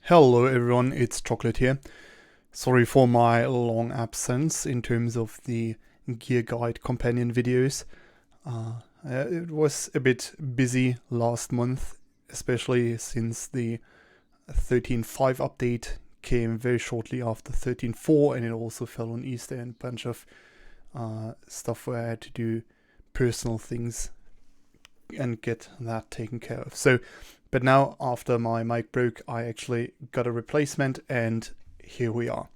Hello everyone, it's Chocolate here. Sorry for my long absence in terms of the Gear Guide companion videos. It was a bit busy last month, especially since the 13.5 update came very shortly after 13.4, and it also fell on Easter and a bunch of stuff where I had to do personal things and get that taken care of. But now after my mic broke, I actually got a replacement, and here we are.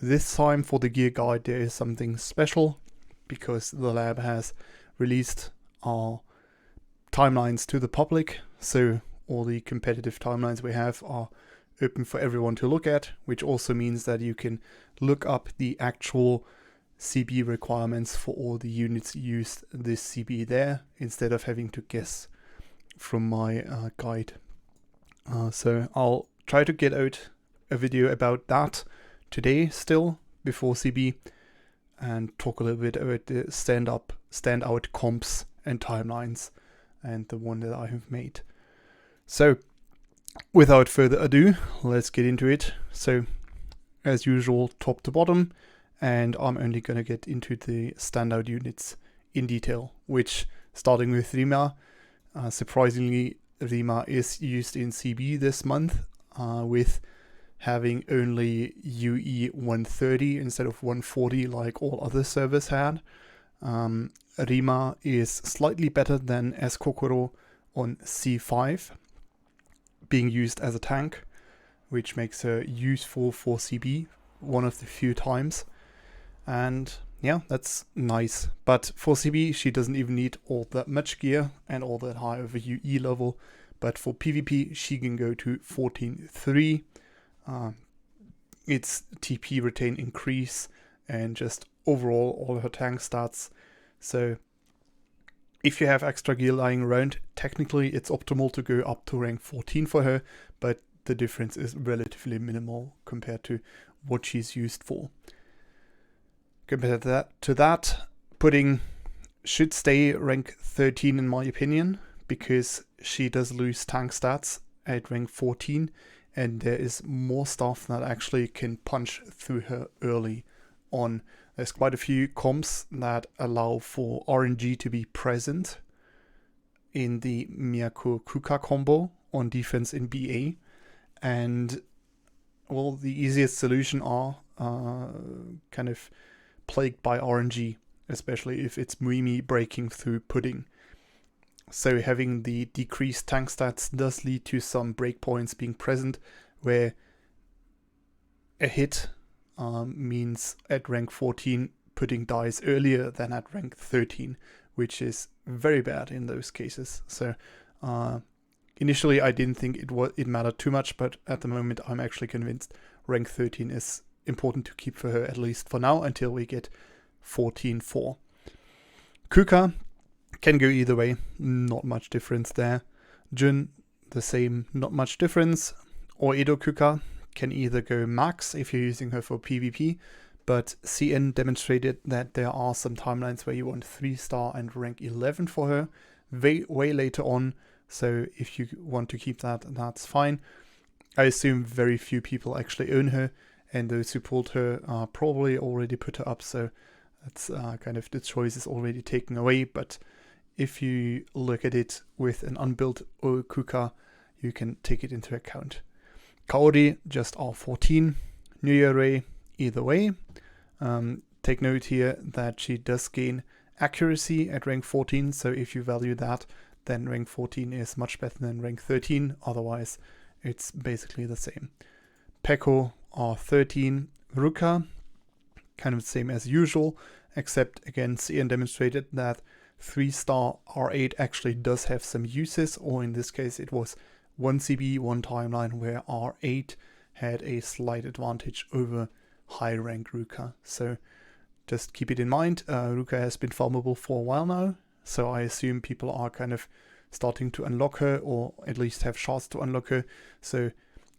This time for the Gear Guide there is something special because the lab has released our timelines to the public, so all the competitive timelines we have are open for everyone to look at, which also means that you can look up the actual CB requirements for all the units used this CB there instead of having to guess from my guide. So I'll try to get out a video about that today still before CB and talk a little bit about the standout comps and timelines and the one that I have made. So without further ado, let's get into it. So as usual, top to bottom, and I'm only going to get into the standout units in detail, which starting with Rima, surprisingly Rima is used in CB this month with having only UE 130 instead of 140 like all other servers had. Rima is slightly better than Kokoro on C5, being used as a tank, which makes her useful for CB one of the few times. And yeah, that's nice. But for CB, she doesn't even need all that much gear and all that high of a UE level. But for PvP, she can go to 14.3. Its TP retain increase and just overall all her tank stats. So if you have extra gear lying around, technically it's optimal to go up to rank 14 for her, but the difference is relatively minimal compared to what she's used for. Compared to that, Pudding should stay rank 13 in my opinion, because she does lose tank stats at rank 14, and there is more stuff that actually can punch through her early on. There's quite a few comps that allow for RNG to be present in the Miyako Kuka combo on defense in BA, and well, the easiest solution are kind of plagued by RNG, especially if it's Muimi breaking through Pudding. So having the decreased tank stats does lead to some breakpoints being present where a hit means at rank 14 Pudding dies earlier than at rank 13, which is very bad in those cases. So initially I didn't think it mattered too much, but at the moment I'm actually convinced rank 13 is important to keep for her, at least for now, until we get 14.4. Kuka can go either way, not much difference there. Jun, the same, not much difference. Or Edo Kuka can either go max if you're using her for PvP, but CN demonstrated that there are some timelines where you want 3-star and rank 11 for her way later on, so if you want to keep that, that's fine. I assume very few people actually own her, and those who pulled her probably already put her up, so that's kind of the choice is already taken away. But if you look at it with an unbuilt Kuka, you can take it into account. Kaori, just R14. Nuyere, either way. Take note here that she does gain accuracy at rank 14, so if you value that, then rank 14 is much better than rank 13, otherwise it's basically the same. Peko, R13. Ruka, kind of the same as usual, except again CN demonstrated that 3-star R8 actually does have some uses, or in this case it was one CB, one timeline where R8 had a slight advantage over high rank Ruka. So just keep it in mind. Ruka has been farmable for a while now, so I assume people are kind of starting to unlock her, or at least have shots to unlock her. So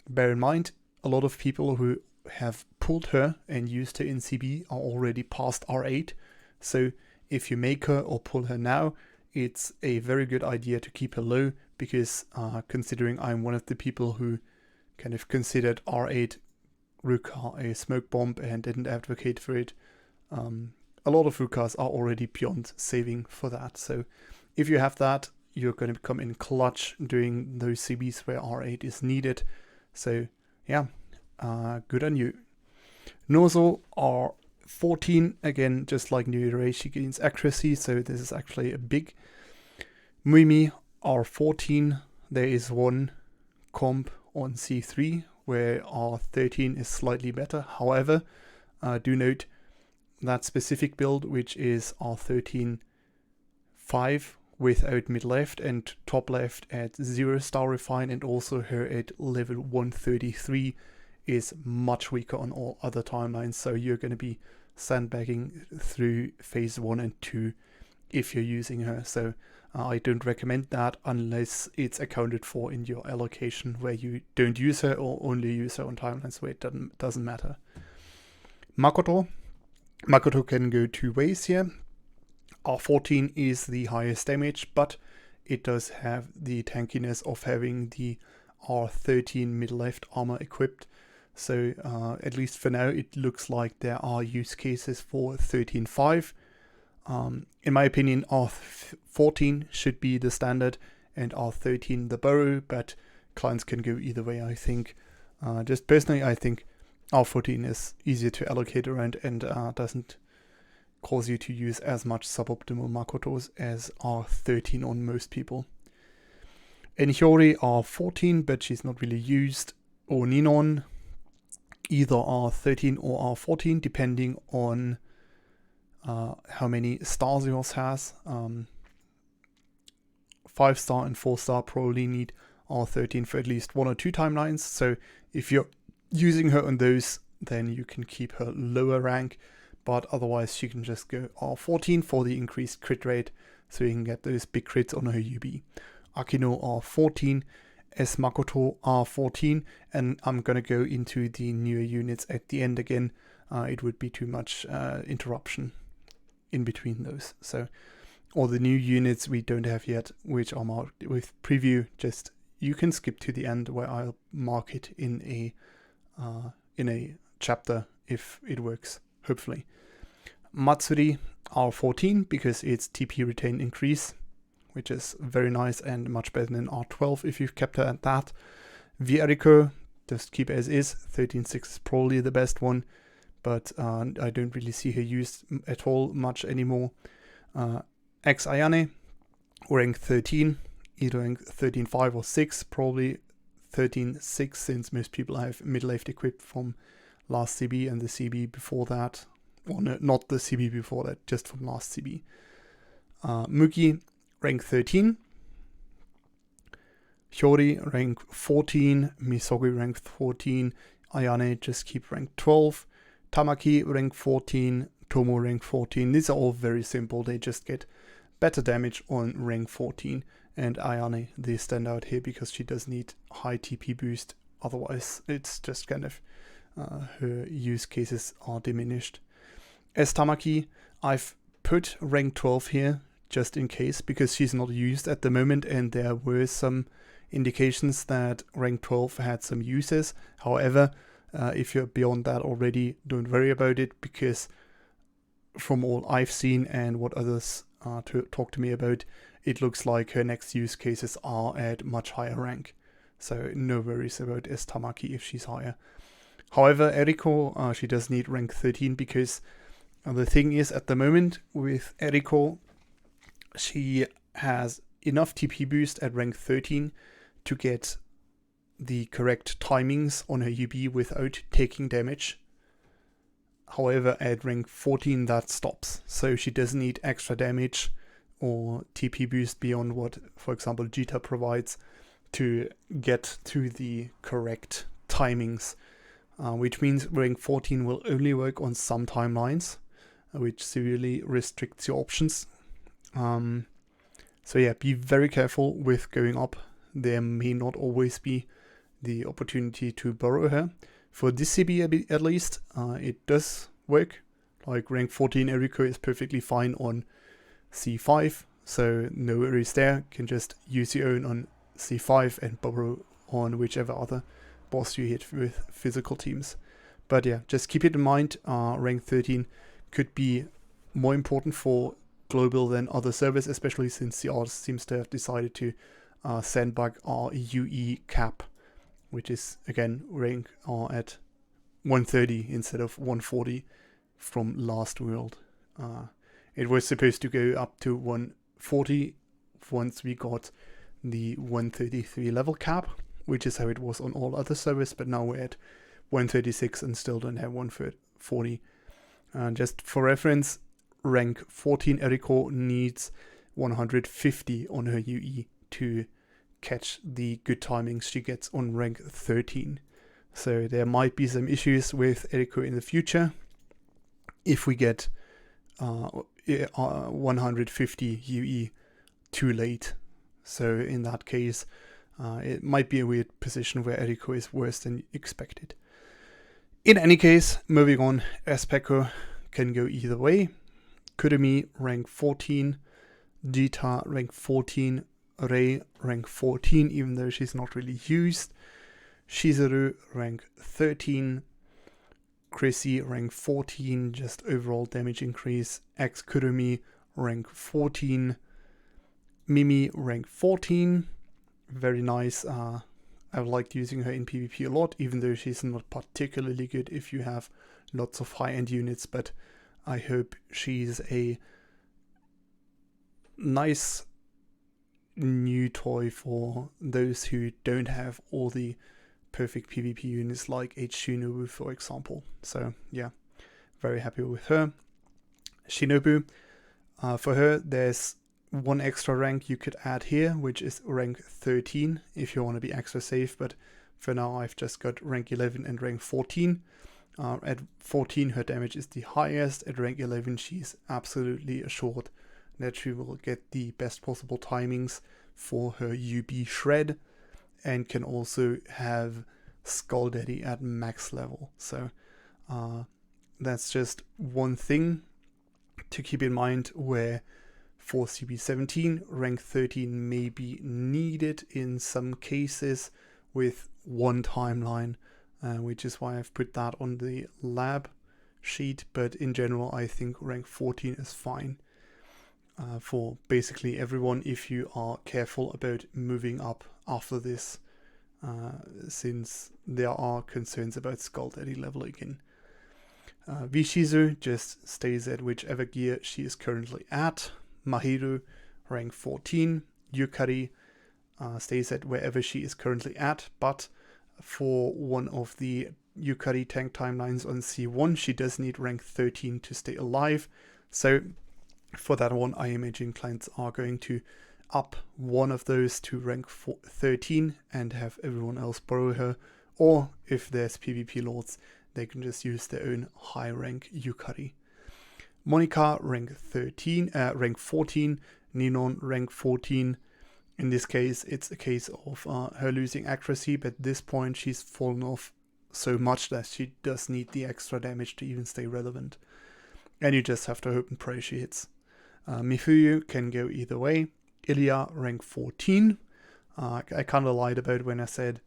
bear in mind, a lot of people who have pulled her and used her in CB are already past R8. So if you make her or pull her now, it's a very good idea to keep her low, because considering I'm one of the people who kind of considered R8 Ruka a smoke bomb and didn't advocate for it. A lot of Rukas are already beyond saving for that. So if you have that, you're going to come in clutch doing those CBs where R8 is needed. So yeah, good on you. Nozo R14, again, just like New Ray, she gains accuracy, so this is actually a big. Muimi R14, there is one comp on C3 where R13 is slightly better. However, do note that specific build, which is R13 5 without mid left and top left at 0-star refine, and also her at level 133 is much weaker on all other timelines. So you're going to be sandbagging through phase 1 and 2 if you're using her. So I don't recommend that unless it's accounted for in your allocation where you don't use her or only use her on timelines where it doesn't matter. Makoto can go two ways here. R14 is the highest damage, but it does have the tankiness of having the R13 mid-left armor equipped. So at least for now, it looks like there are use cases for 13.5. In my opinion, R14 should be the standard and R13 the burrow, but clients can go either way, I think. Just personally, I think R14 is easier to allocate around and doesn't cause you to use as much suboptimal Makotos as R13 on most people. And Hiyori R14, but she's not really used, or Ninon, either R13 or R14, depending on how many stars yours has. 5-star and 4-star probably need R13 for at least 1 or 2 timelines. So if you're using her on those, then you can keep her lower rank. But otherwise, you can just go R14 for the increased crit rate, so you can get those big crits on her UB. Akino R14, S Makoto R14, and I'm gonna go into the newer units at the end again. It would be too much interruption in between those. So all the new units we don't have yet, which are marked with preview, just you can skip to the end where I'll mark it in a chapter if it works, hopefully. Matsuri R14 because it's TP retain increase, which is very nice and much better than R12 if you've kept her at that. Vieriko, just keep as is. 13.6 is probably the best one, but I don't really see her used at all much anymore. X Ayane, rank 13, either rank 13.5 or 6, probably 13.6 since most people have mid-left equipped from last CB and the CB before that. Well, no, not the CB before that, just from last CB. Muki, rank 13. Hiyori, rank 14. Misogi, rank 14. Ayane, just keep rank 12. Tamaki, rank 14. Tomo, rank 14. These are all very simple. They just get better damage on rank 14. And Ayane, they stand out here because she does need high TP boost. Otherwise, it's just kind of her use cases are diminished. As Tamaki, I've put rank 12 here just in case because she's not used at the moment and there were some indications that rank 12 had some uses. However, if you're beyond that already, don't worry about it because from all I've seen and what others talk to me about, it looks like her next use cases are at much higher rank. So no worries about S Tamaki if she's higher. However, Eriko, she does need rank 13 because the thing is at the moment with Eriko, she has enough TP boost at rank 13 to get the correct timings on her UB without taking damage. However, at rank 14 that stops, so she doesn't need extra damage or TP boost beyond what, for example, Jita provides to get to the correct timings, which means rank 14 will only work on some timelines, which severely restricts your options. So yeah, be very careful with going up. There may not always be the opportunity to borrow her. For this CB at least, it does work. Like rank 14 Eriko is perfectly fine on C5, so no worries there. Can just use your own on C5 and borrow on whichever other boss you hit with physical teams. But yeah, just keep it in mind, rank 13 could be more important for global than other servers, especially since the artist seems to have decided to sandbag our UE cap, which is again rank at 130 instead of 140 from last world. It was supposed to go up to 140 once we got the 133 level cap, which is how it was on all other servers, but now we're at 136 and still don't have 140. Just for reference, rank 14 Eriko needs 150 on her UE to catch the good timings she gets on rank 13. So there might be some issues with Eriko in the future if we get 150 UE too late. So in that case, it might be a weird position where Eriko is worse than expected. In any case, moving on, Espeko can go either way. Kurumi rank 14, Jita rank 14, Rei rank 14, even though she's not really used. Shizuru rank 13, Chrissy rank 14, just overall damage increase. Ex Kurumi rank 14, Mimi rank 14, very nice. I've liked using her in PvP a lot, even though she's not particularly good if you have lots of high-end units, but I hope she's a nice new toy for those who don't have all the perfect PvP units like Shinobu, for example. So yeah, very happy with her. Shinobu, for her there's one extra rank you could add here, which is rank 13 if you want to be extra safe, but for now I've just got rank 11 and rank 14. At 14 her damage is the highest, at rank 11 she's absolutely assured that she will get the best possible timings for her UB shred, and can also have Skull Daddy at max level. So that's just one thing to keep in mind, where for CB17 rank 13 may be needed in some cases with one timeline, which is why I've put that on the lab sheet, but in general I think rank 14 is fine for basically everyone if you are careful about moving up after this, since there are concerns about Skull Daddy level again. Vishizu just stays at whichever gear she is currently at. Mahiru rank 14, Yukari stays at wherever she is currently at, but for one of the Yukari tank timelines on C1 she does need rank 13 to stay alive, so for that one I imagine clients are going to up one of those to rank 13 and have everyone else borrow her, or if there's PvP lords they can just use their own high rank Yukari. Monica rank 14, Ninon rank 14. In this case it's a case of her losing accuracy, but at this point she's fallen off so much that she does need the extra damage to even stay relevant, and you just have to hope and pray she hits. Mifuyu can go either way. Ilya rank 14. I kind of lied about when I said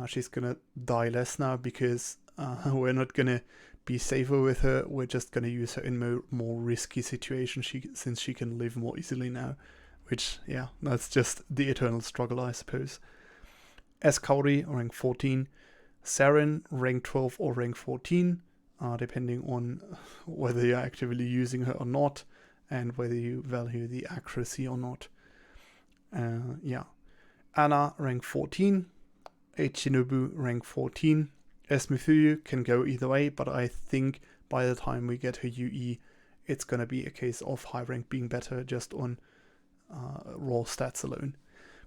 she's gonna die less now, because we're not gonna be safer with her, we're just gonna use her in more risky situations since she can live more easily now, which, yeah, that's just the eternal struggle, I suppose. Eskauri rank 14, Saren rank 12 or rank 14, depending on whether you're actively using her or not, and whether you value the accuracy or not. Yeah. Anna rank 14, Shinobu rank 14. Mifuyu can go either way, but I think by the time we get her UE, it's going to be a case of high rank being better just on raw stats alone.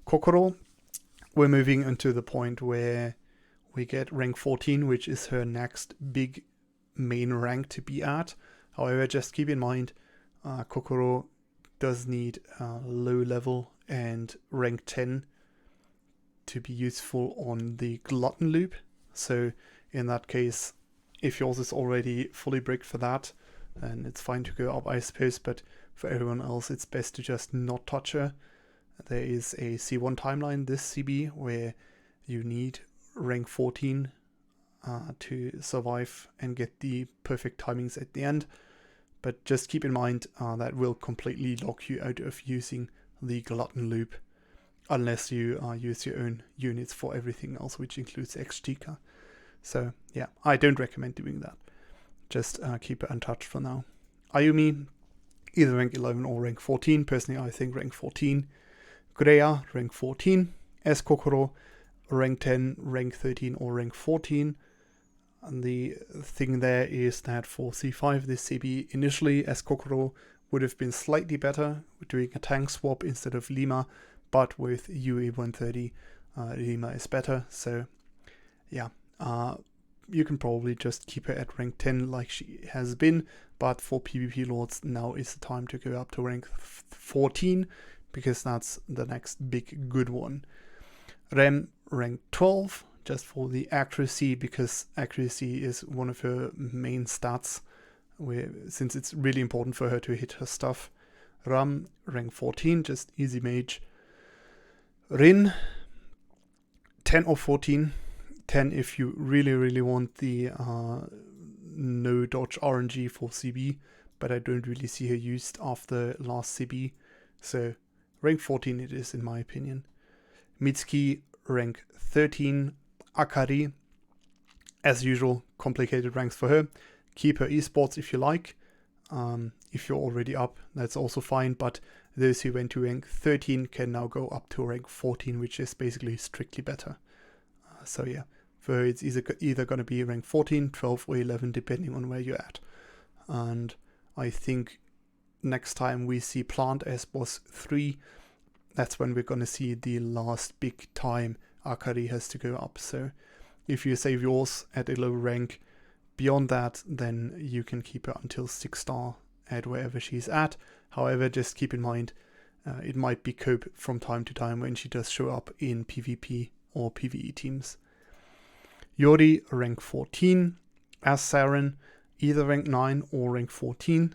Kokoro, we're moving into the point where we get rank 14, which is her next big main rank to be at. However, just keep in mind, Kokoro does need low level and rank 10 to be useful on the glutton loop. So in that case, if yours is already fully bricked for that, then it's fine to go up, I suppose, but for everyone else it's best to just not touch her. There is a C1 timeline this CB where you need rank 14 to survive and get the perfect timings at the end. But just keep in mind that will completely lock you out of using the glutton loop unless you use your own units for everything else, which includes XTK. So yeah, I don't recommend doing that. Just keep it untouched for now. Ayumi, either rank 11 or rank 14. Personally, I think rank 14. Greya, rank 14. S Kokoro, rank 10, rank 13, or rank 14. And the thing there is that for C5, this CB initially as Kokoro would have been slightly better, doing a tank swap instead of Lima, but with UE 130, Lima is better. So yeah, you can probably just keep her at rank 10 like she has been, but for PvP Lords, now is the time to go up to rank 14, because that's the next big good one. Rem, rank 12. Just for the accuracy, because accuracy is one of her main stats, since it's really important for her to hit her stuff. Ram, rank 14, just easy mage. Rin, 10 or 14. 10 if you really want the no dodge RNG for CB, but I don't really see her used after last CB. So rank 14 it is, in my opinion. Mitsuki, rank 13. Akari, as usual, complicated ranks for her. Keep her esports if you like. If you're already up, that's also fine, but those who went to rank 13 can now go up to rank 14, which is basically strictly better. So yeah, for her it's either going to be rank 14, 12 or 11 depending on where you're at. And I think next time we see Plant as boss 3, that's when we're going to see the last big time Akari has to go up. So if you save yours at a low rank, beyond that, then you can keep her until 6-star at wherever she's at. However, just keep in mind, it might be cope from time to time when she does show up in PvP or PvE teams. Yori, rank 14. As Saren, either rank 9 or rank 14.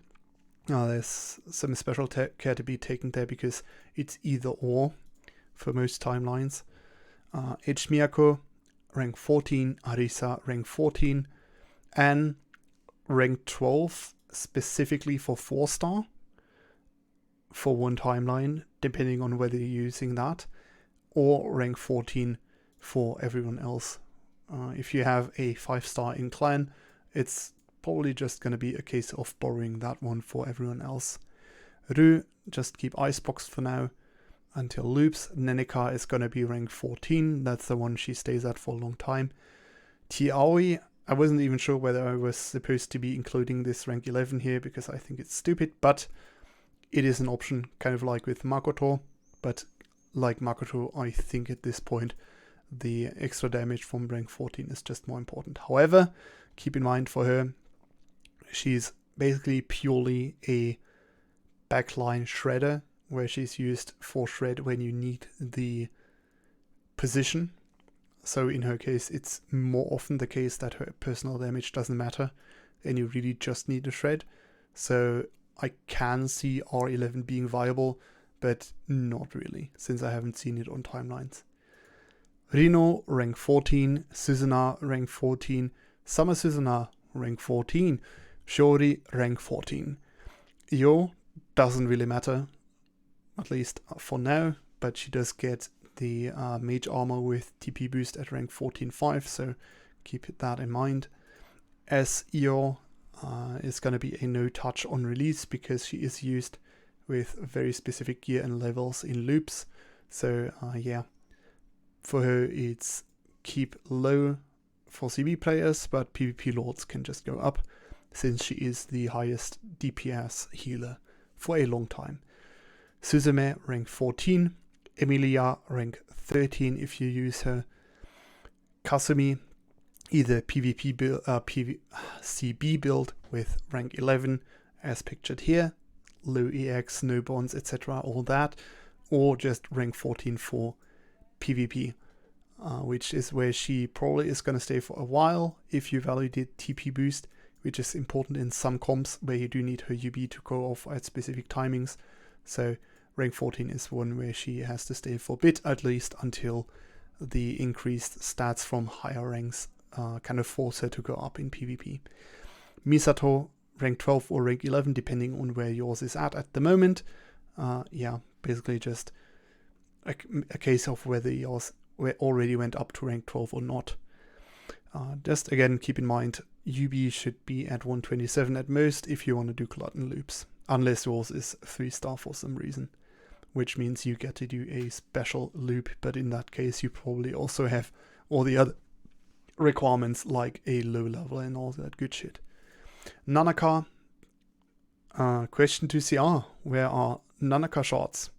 There's some special care to be taken there because it's either or for most timelines. H Miyako, rank 14, Arisa, rank 14, and rank 12, specifically for 4-star, for one timeline, depending on whether you're using that, or rank 14 for everyone else. If you have a 5-star in clan, it's probably just going to be a case of borrowing that one for everyone else. Ru, just keep iceboxed for now until loops. Neneka is going to be rank 14. That's the one she stays at for a long time. TAoi, I wasn't even sure whether I was supposed to be including this rank 11 here because I think it's stupid, but it is an option, kind of like with Makoto. But like Makoto, I think at this point the extra damage from rank 14 is just more important. However, keep in mind for her, she's basically purely a backline shredder, where she's used for shred when you need the position. So in her case, it's more often the case that her personal damage doesn't matter and you really just need a shred. So I can see R11 being viable, but not really, since I haven't seen it on timelines. Rino, rank 14. Susanna, rank 14. Summer Susanna, rank 14. Shori, rank 14. Yo, doesn't really matter, at least for now, but she does get the mage armor with TP boost at rank 14.5, so keep that in mind. As Io is going to be a no touch on release because she is used with very specific gear and levels in loops. So yeah, for her it's keep low for CB players, but PvP Lords can just go up since she is the highest DPS healer for a long time. Suzume, rank 14. Emilia, rank 13 if you use her. Kasumi, either PvP build, CB build with rank 11 as pictured here, low EX, no bonds, etc., all that, or just rank 14 for PvP, which is where she probably is going to stay for a while if you validate TP boost, which is important in some comps where you do need her UB to go off at specific timings. So rank 14 is one where she has to stay for a bit, at least until the increased stats from higher ranks kind of force her to go up in PvP. Misato, rank 12 or rank 11, depending on where yours is at the moment. Basically just a case of whether yours already went up to rank 12 or not. Just again, keep in mind, UB should be at 127 at most if you want to do glutton loops, unless yours is 3-star for some reason, which means you get to do a special loop, but in that case you probably also have all the other requirements like a low level and all that good shit. Neneka, question to CR, where are Neneka shorts?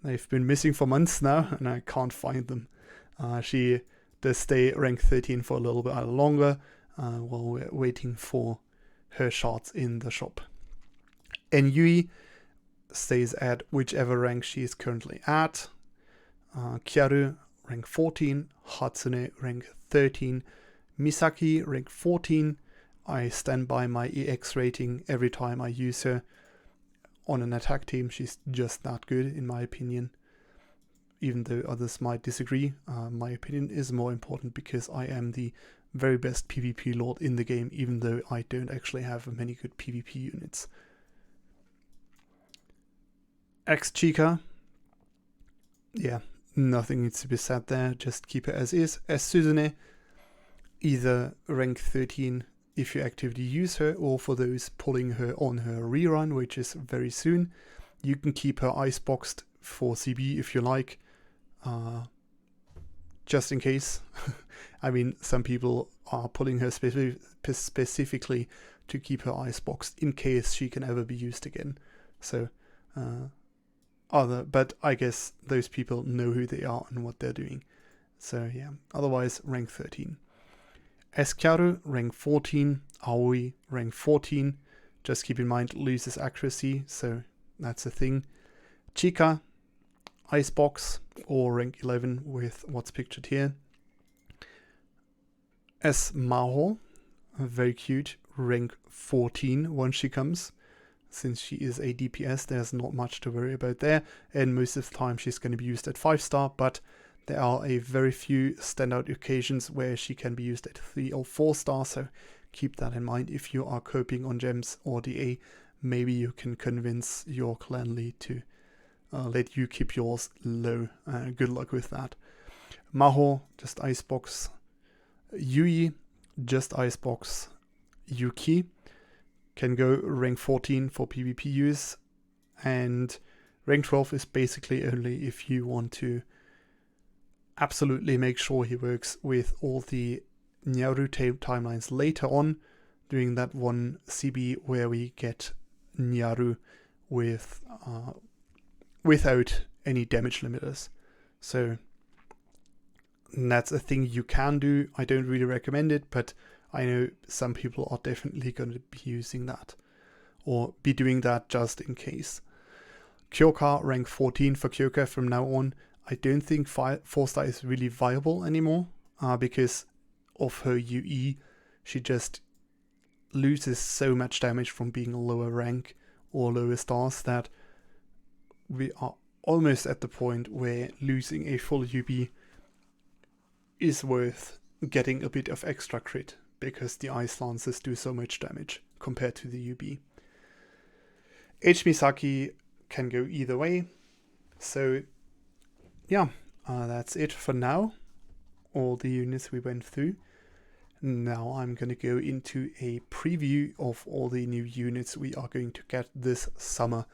They've been missing for months now and I can't find them. She does stay rank 13 for a little bit longer while we're waiting for her shorts in the shop. And Yui stays at whichever rank she is currently at. Kyaru, rank 14. Hatsune, rank 13. Misaki, rank 14. I stand by my EX rating every time I use her on an attack team. She's just that good in my opinion. Even though others might disagree, my opinion is more important because I am the very best PvP lord in the game, even though I don't actually have many good PvP units. Ex-Chica, yeah, nothing needs to be said there, just keep it as is. As Suzune, either rank 13 if you actively use her, or for those pulling her on her rerun, which is very soon, you can keep her iceboxed for CB if you like. Just in case. I mean, some people are pulling her specifically to keep her iceboxed in case she can ever be used again. So, but I guess those people know who they are and what they're doing. So yeah, otherwise rank 13. Escaru, rank 14. Aoi, rank 14. Just keep in mind, loses accuracy, so that's a thing. Chica, icebox, or rank 11 with what's pictured here. As Maho, very cute, rank 14 once she comes. Since she is a DPS, there's not much to worry about there, and most of the time she's going to be used at 5-star, but there are a very few standout occasions where she can be used at 3 or 4-star, so keep that in mind if you are coping on gems or DA. Maybe you can convince your clan lead to let you keep yours low. Good luck with that. Maho, just icebox. Yui, just icebox. Yuki can go rank 14 for PvP use, and rank 12 is basically only if you want to absolutely make sure he works with all the Nyaru timelines later on, doing that one CB where we get Nyaru with without any damage limiters. So that's a thing you can do. I don't really recommend it, but I know some people are definitely going to be using that or be doing that just in case. Kyoka, rank 14 for Kyoka from now on. I don't think 4-star is really viable anymore because of her UE. She just loses so much damage from being a lower rank or lower stars that we are almost at the point where losing a full UB is worth getting a bit of extra crit because the ice lances do so much damage compared to the UB. H. Misaki can go either way. So yeah, that's it for now. All the units we went through. Now I'm going to go into a preview of all the new units we are going to get this summer,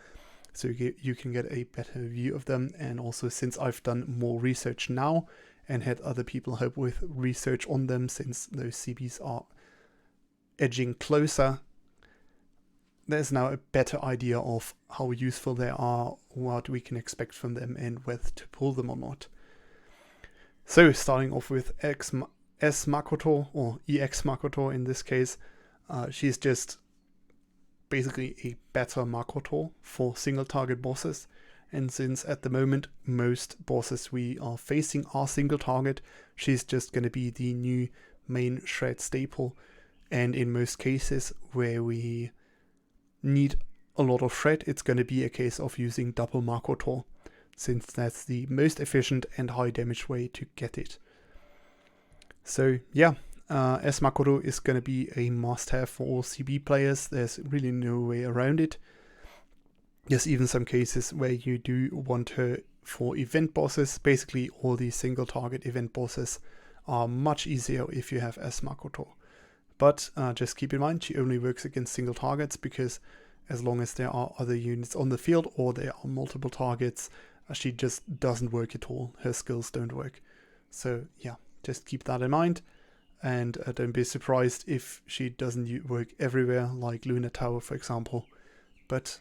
so you can get a better view of them. And also, since I've done more research now and had other people help with research on them, since those CBs are edging closer, there's now a better idea of how useful they are, what we can expect from them, and whether to pull them or not. So starting off with S Makoto, or EX Makoto in this case, she's just basically a better Makoto for single target bosses. And since at the moment most bosses we are facing are single target, she's just going to be the new main shred staple. And in most cases where we need a lot of shred, it's going to be a case of using double Makoto. since that's the most efficient and high damage way to get it. So yeah, S Makoto is going to be a must-have for all CB players. There's really no way around it. There's even some cases where you do want her for event bosses. Basically, all these single target event bosses are much easier if you have S Makoto. But just keep in mind, she only works against single targets, because as long as there are other units on the field or there are multiple targets, she just doesn't work at all. Her skills don't work. So yeah, just keep that in mind. And don't be surprised if she doesn't work everywhere, like Lunar Tower, for example. But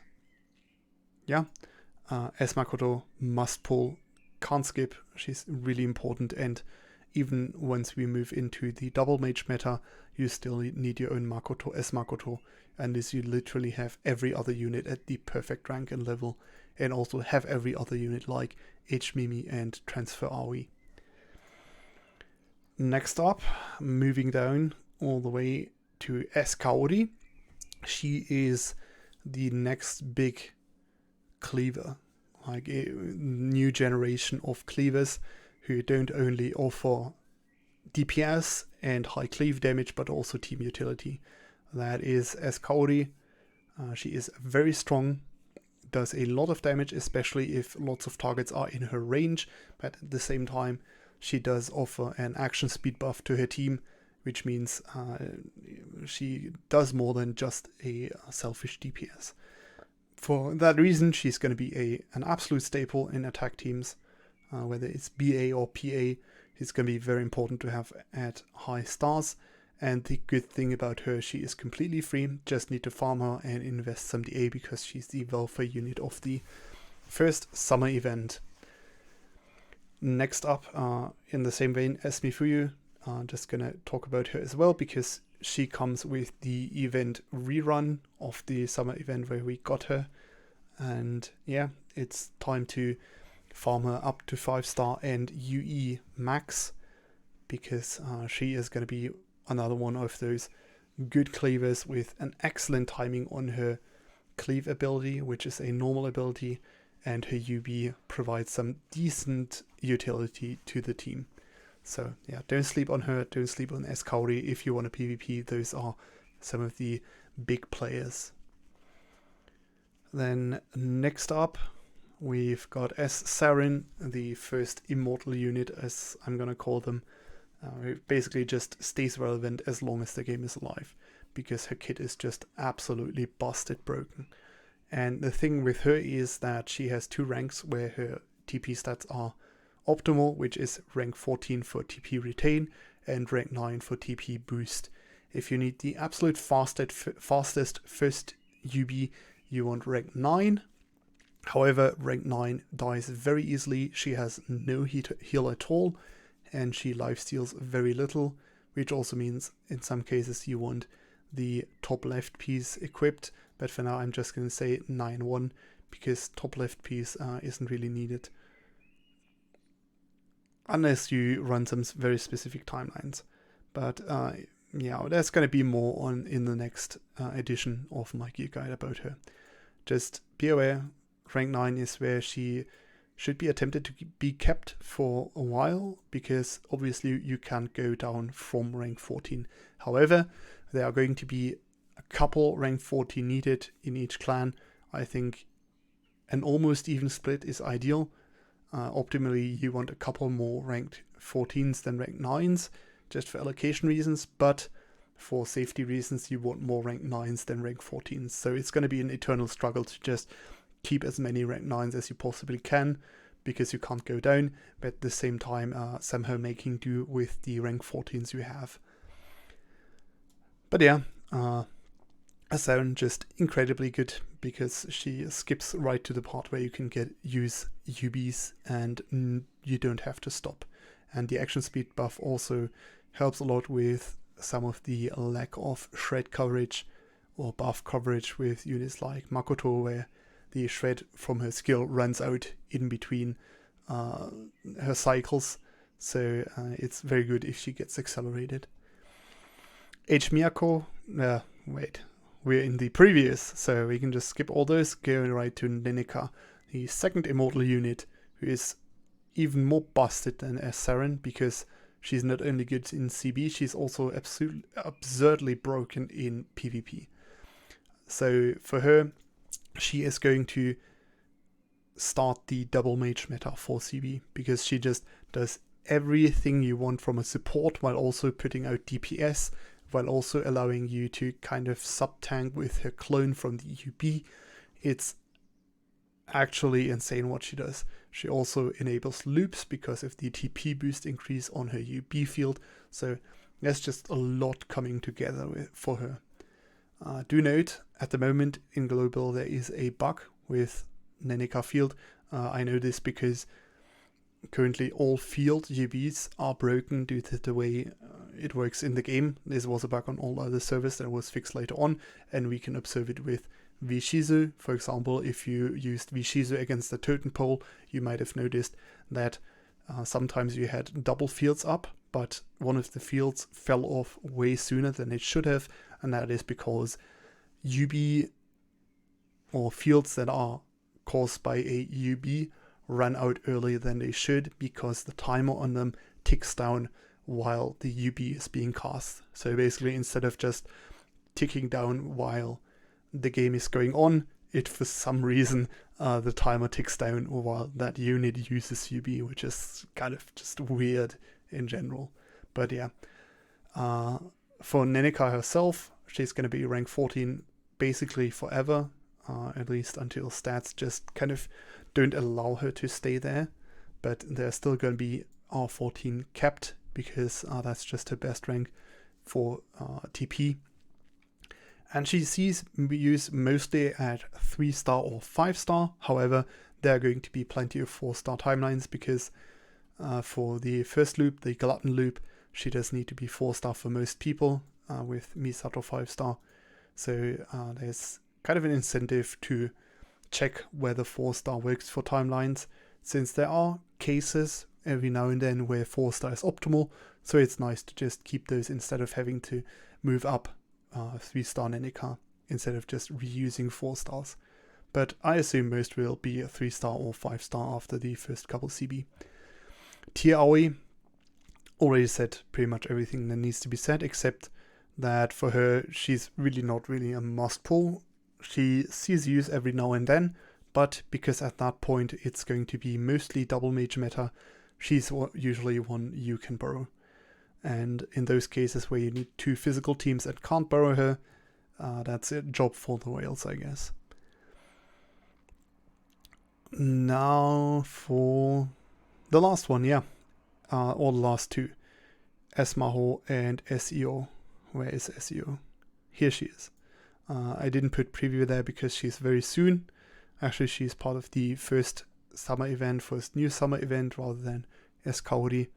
yeah, S Makoto must pull, can't skip. She's really important, and even once we move into the double mage meta, you still need your own Makoto, S Makoto, and this you literally have every other unit at the perfect rank and level, and also have every other unit like H Mimi and Transfer AOI. Next up, moving down all the way to S Kaori. She is the next big cleaver, like a new generation of cleavers who don't only offer DPS and high cleave damage, but also team utility. That is S Kaori. She is very strong, does a lot of damage, especially if lots of targets are in her range, but at the same time, she does offer an action speed buff to her team, which means she does more than just a selfish DPS. For that reason, she's going to be an absolute staple in attack teams, whether it's BA or PA. It's going to be very important to have at high stars. And the good thing about her, she is completely free. Just need to farm her and invest some DA, because she's the welfare unit of the first summer event. Next up, in the same vein as Mifuyu, just gonna talk about her as well, because she comes with the event rerun of the summer event where we got her. And yeah, it's time to farm her up to 5-star and UE max, because she is going to be another one of those good cleavers with an excellent timing on her cleave ability, which is a normal ability, and her UB provides some decent utility to the team. So yeah, don't sleep on her, don't sleep on S Kaori if you want a PvP. Those are some of the big players. Then next up, we've got S Sarin, the first immortal unit, as I'm gonna call them. Who basically just stays relevant as long as the game is alive, because her kit is just absolutely busted broken. And the thing with her is that she has 2 ranks where her TP stats are optimal, which is rank 14 for TP retain and rank 9 for TP boost. If you need the absolute fastest first UB, you want rank 9. However, rank 9 dies very easily. She has no heal at all, and she lifesteals very little, which also means in some cases you want the top left piece equipped. But for now, I'm just going to say 9-1, because top left piece isn't really needed, unless you run some very specific timelines. But yeah, there's going to be more in the next edition of my gear guide about her. Just be aware, rank 9 is where she should be attempted to be kept for a while, because obviously you can't go down from rank 14. However, there are going to be a couple rank 14 needed in each clan. I think an almost even split is ideal. Optimally, you want a couple more ranked 14s than ranked 9s, just for allocation reasons, but for safety reasons, you want more ranked 9s than ranked 14s. So it's going to be an eternal struggle to just keep as many ranked 9s as you possibly can, because you can't go down, but at the same time somehow making do with the rank 14s you have. But yeah, Asaron just incredibly good, because she skips right to the part where you can use UBs and you don't have to stop. And the action speed buff also helps a lot with some of the lack of shred coverage or buff coverage with units like Makoto, where the shred from her skill runs out in between her cycles. So it's very good if she gets accelerated. H Miyako, wait, we're in the previous, so we can just skip all those, go right to Neneka, the second immortal unit who is even more busted than Saren, because she's not only good in CB, she's also absolutely absurdly broken in PvP. So for her, she is going to start the double mage meta for CB, because she just does everything you want from a support while also putting out DPS, while also allowing you to kind of sub-tank with her clone from the UB. It's actually insane what she does. She also enables loops because of the TP boost increase on her UB field. So there's just a lot coming together for her. Do note, at the moment in global there is a bug with Neneka field. I know this because currently all field UBs are broken due to the way it works in the game. This was a bug on all other servers that was fixed later on, and we can observe it with Vishizu. For example, if you used Vishizu against the totem pole, you might have noticed that sometimes you had double fields up, but one of the fields fell off way sooner than it should have, and that is because UB or fields that are caused by a UB run out earlier than they should, because the timer on them ticks down while the UB is being cast. So basically, instead of just ticking down while the game is going on, it for some reason the timer ticks down while that unit uses UB, which is kind of just weird in general. But yeah, for Neneka herself, she's going to be rank 14 basically forever, at least until stats just kind of don't allow her to stay there. But there's still going to be R14 kept, because that's just her best rank for TP. And she sees use mostly at 3-star or 5-star. However, there are going to be plenty of 4-star timelines, because for the first loop, the Glutton loop, she does need to be 4-star for most people, with Misato 5-star. So there's kind of an incentive to check whether 4-star works for timelines, since there are cases every now and then where 4-star is optimal. So it's nice to just keep those instead of having to move up 3-star Neneka instead of just reusing 4-stars. But I assume most will be a 3-star or 5-star after the first couple CB. TAoi already said pretty much everything that needs to be said, except that for her, she's really not really a must pull. She sees use every now and then, but because at that point it's going to be mostly double mage meta, she's usually one you can borrow. And in those cases where you need 2 physical teams that can't borrow her, that's a job for the whales, I guess. Now for the last one, or the last 2. Esmaho and SEO. Where is SEO? Here she is. I didn't put preview there because she's very soon. Actually, she's part of the first new summer event rather than Kaori.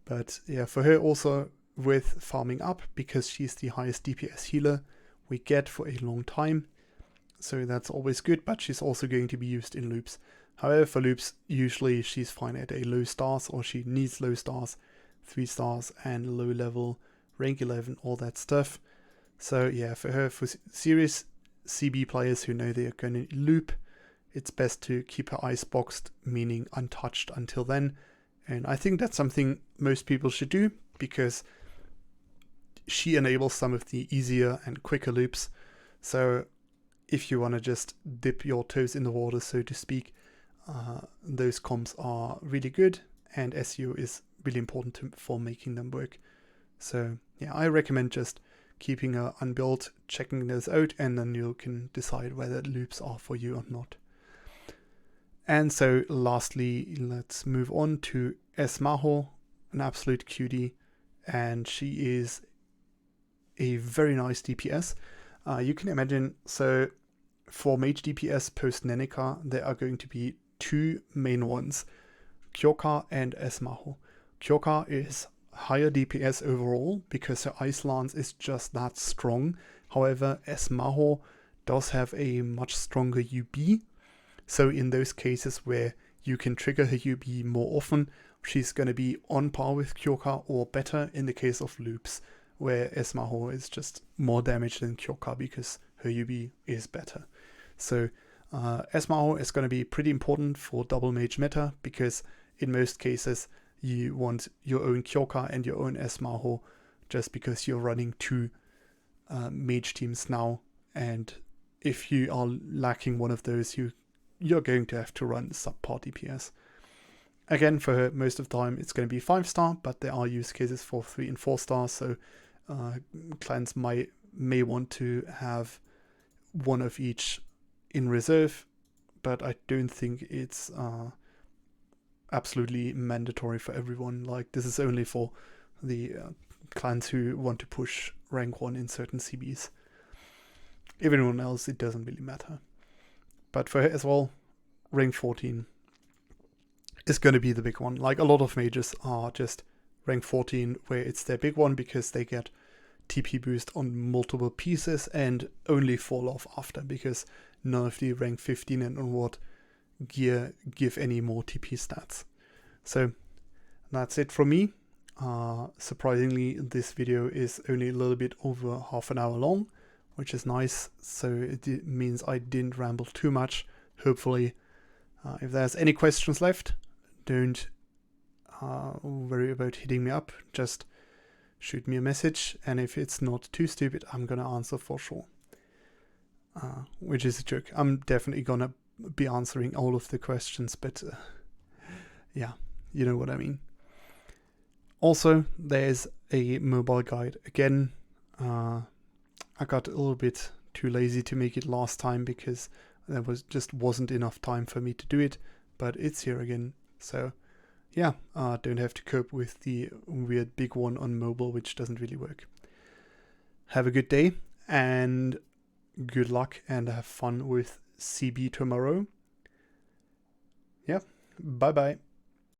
But yeah, for her also with farming up, because she's the highest DPS healer we get for a long time. So that's always good, but she's also going to be used in loops. However, for loops, usually she's fine at a low stars, or she needs low stars, 3 stars and low level, rank 11, all that stuff. So yeah, for her, for serious CB players who know they are going to loop, it's best to keep her eyes boxed, meaning untouched until then. And I think that's something most people should do, because she enables some of the easier and quicker loops. So if you want to just dip your toes in the water, so to speak, those comps are really good, and SEO is really important for making them work. So yeah, I recommend just keeping her unbuilt, checking those out, and then you can decide whether loops are for you or not. And so lastly, let's move on to Esmaho, an absolute cutie, and she is a very nice DPS. You can imagine, so for mage DPS post Neneka, there are going to be 2 main ones, Kyoka and Esmaho. Kyoka is higher DPS overall because her Ice Lance is just that strong. However, Esmaho does have a much stronger UB. So in those cases where you can trigger her UB more often, she's going to be on par with Kyoka or better in the case of loops, where Esmaho is just more damage than Kyoka because her UB is better. So Esmaho is going to be pretty important for double mage meta, because in most cases you want your own Kyoka and your own Esmaho, just because you're running two mage teams now, and if you are lacking one of those, you're going to have to run subpar DPS. Again, for most of the time it's going to be 5-star, but there are use cases for 3 and 4-star, so clients may want to have one of each in reserve, but I don't think it's absolutely mandatory for everyone. Like, this is only for the clients who want to push rank 1 in certain CBs. Everyone else, it doesn't really matter. But for her as well, rank 14 is going to be the big one. Like, a lot of mages are just rank 14, where it's their big one because they get TP boost on multiple pieces and only fall off after, because none of the rank 15 and onward gear give any more TP stats. So that's it from me. Surprisingly, this video is only a little bit over half an hour long, which is nice, so it means I didn't ramble too much, hopefully. If there's any questions left, don't worry about hitting me up, just shoot me a message, and if it's not too stupid, I'm gonna answer for sure. Which is a joke. I'm definitely gonna be answering all of the questions, but yeah, you know what I mean. Also, there's a mobile guide. Again, I got a little bit too lazy to make it last time because there wasn't enough time for me to do it, but it's here again. So yeah, don't have to cope with the weird big one on mobile, which doesn't really work. Have a good day and good luck, and have fun with CB tomorrow. Yeah, bye bye.